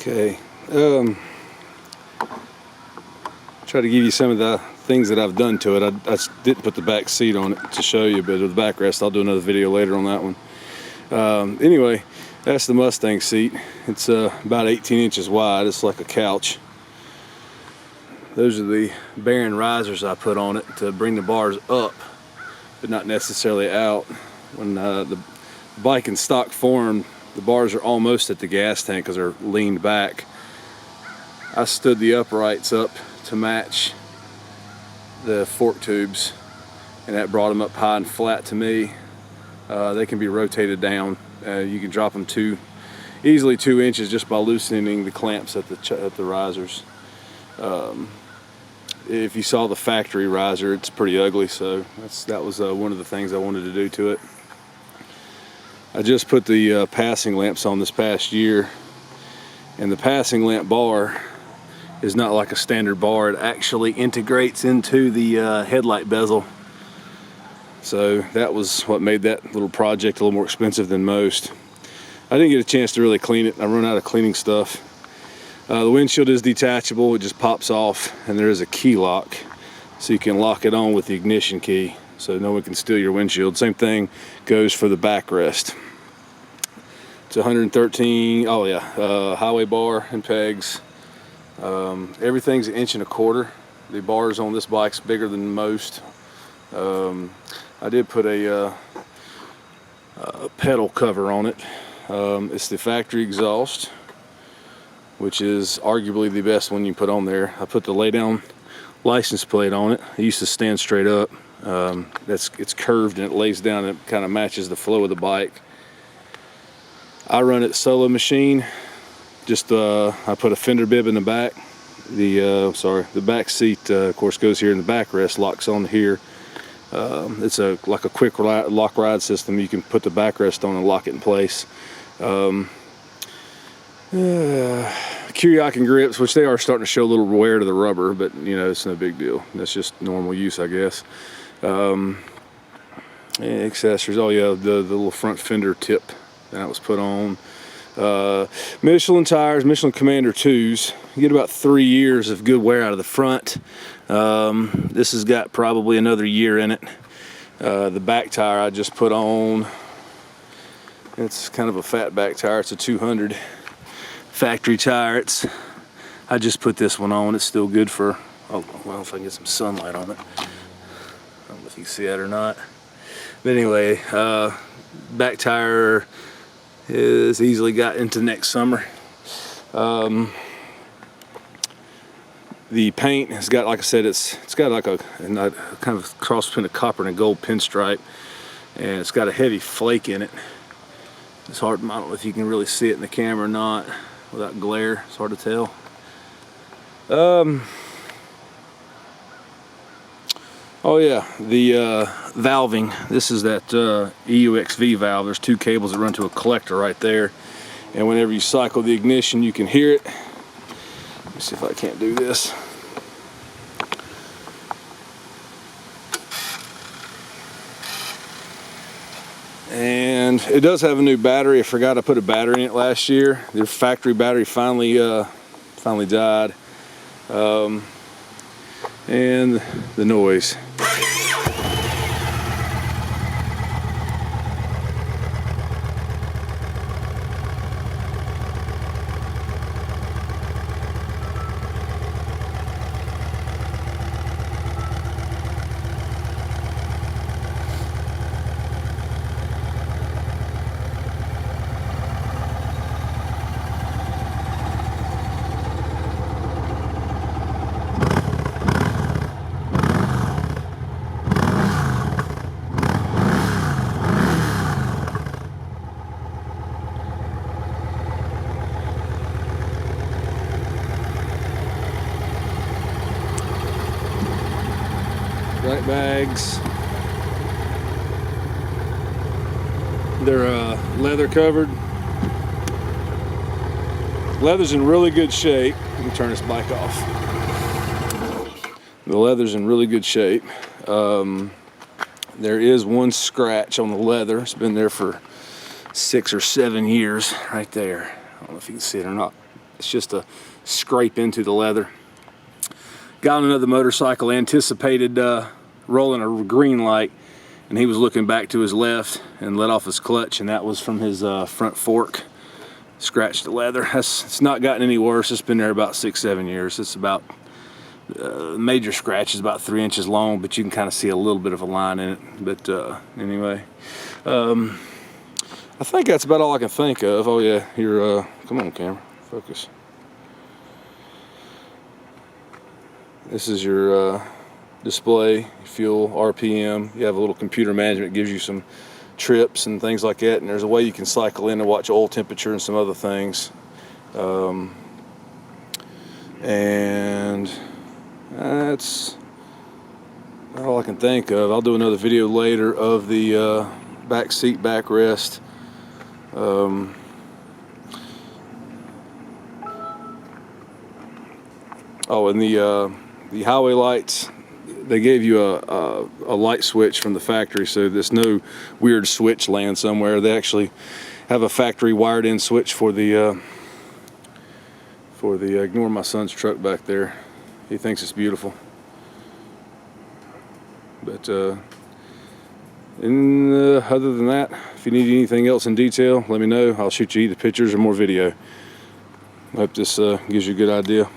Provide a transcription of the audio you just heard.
Okay, try to give you some of the things that I've done to it. I didn't put the back seat on it to show you, but the backrest, I'll do another video later on that one. Anyway, that's the Mustang seat. It's about 18 inches wide. It's like a couch. Those are the bearing risers I put on it to bring the bars up, but not necessarily out. When the bike in stock form, the bars are almost at the gas tank because they're leaned back. I stood the uprights up to match the fork tubes, and that brought them up high and flat to me. They can be rotated down. You can drop them easily 2 inches just by loosening the clamps at the risers. If you saw the factory riser, it's pretty ugly, so that was one of the things I wanted to do to it. I just put the passing lamps on this past year, and the passing lamp bar is not like a standard bar. It actually integrates into the headlight bezel. So that was what made that little project a little more expensive than most. I didn't get a chance to really clean it. I run out of cleaning stuff. The windshield is detachable. It just pops off, and there is a key lock, so you can lock it on with the ignition key, so no one can steal your windshield. Same thing goes for the backrest. It's 113, oh yeah, highway bar and pegs. Everything's 1.25 inches. The bars on this bike's bigger than most. I did put a pedal cover on it. It's the factory exhaust, which is arguably the best one you put on there. I put the lay down license plate on it. It used to stand straight up. It's curved and it lays down and it kind of matches the flow of the bike. I run it solo machine. I put a fender bib in the back. The back seat, of course, goes here in the backrest, locks on here. It's like a quick lock ride system. You can put the backrest on and lock it in place. Kuryakyn grips, which they are starting to show a little wear to the rubber, but you know, it's no big deal. That's just normal use, I guess. Accessories, oh yeah, the little front fender tip that was put on. Michelin tires, Michelin Commander 2s. You get about 3 years of good wear out of the front. This has got probably another year in it. The back tire I just put on, it's kind of a fat back tire. It's a 200 factory tire. I just put this one on. It's still good for, oh well, if I can get some sunlight on it. I don't know if you can see that or not. But anyway, back tire is easily got into next summer. The paint has got, like I said, it's got like a kind of cross between a copper and a gold pinstripe, and it's got a heavy flake in it. It's hard, I don't know if you can really see it in the camera or not without glare. It's hard to tell. Oh yeah, the valving. This is that EUXV valve. There's 2 cables that run to a collector right there, and whenever you cycle the ignition, you can hear it. Let me see if I can't do this. And it does have a new battery. I forgot I put a battery in it last year. The factory battery finally died. And the noise. Right bags. They're leather covered. Leather's in really good shape. Let me turn this bike off. The leather's in really good shape. There is one scratch on the leather. It's been there for 6 or 7 years right there. I don't know if you can see it or not. It's just a scrape into the leather. Got on another motorcycle, anticipated rolling a green light, and he was looking back to his left and let off his clutch, and that was from his front fork. Scratched the leather. It's not gotten any worse. It's been there about 6-7 years. It's about major scratch is about 3 inches long, but you can kind of see a little bit of a line in it. But anyway, I think that's about all I can think of. Oh yeah, here, come on camera, focus. This is your display, fuel, RPM. You have a little computer management, gives you some trips and things like that, and there's a way you can cycle in and watch oil temperature and some other things. And that's all I can think of. I'll do another video later of the back seat backrest. Oh, and the highway lights, they gave you a light switch from the factory, so there's no weird switch laying somewhere. They actually have a factory wired in switch for the ignore my son's truck back there. He thinks it's beautiful. But other than that, if you need anything else in detail, let me know. I'll shoot you either pictures or more video. I hope this gives you a good idea.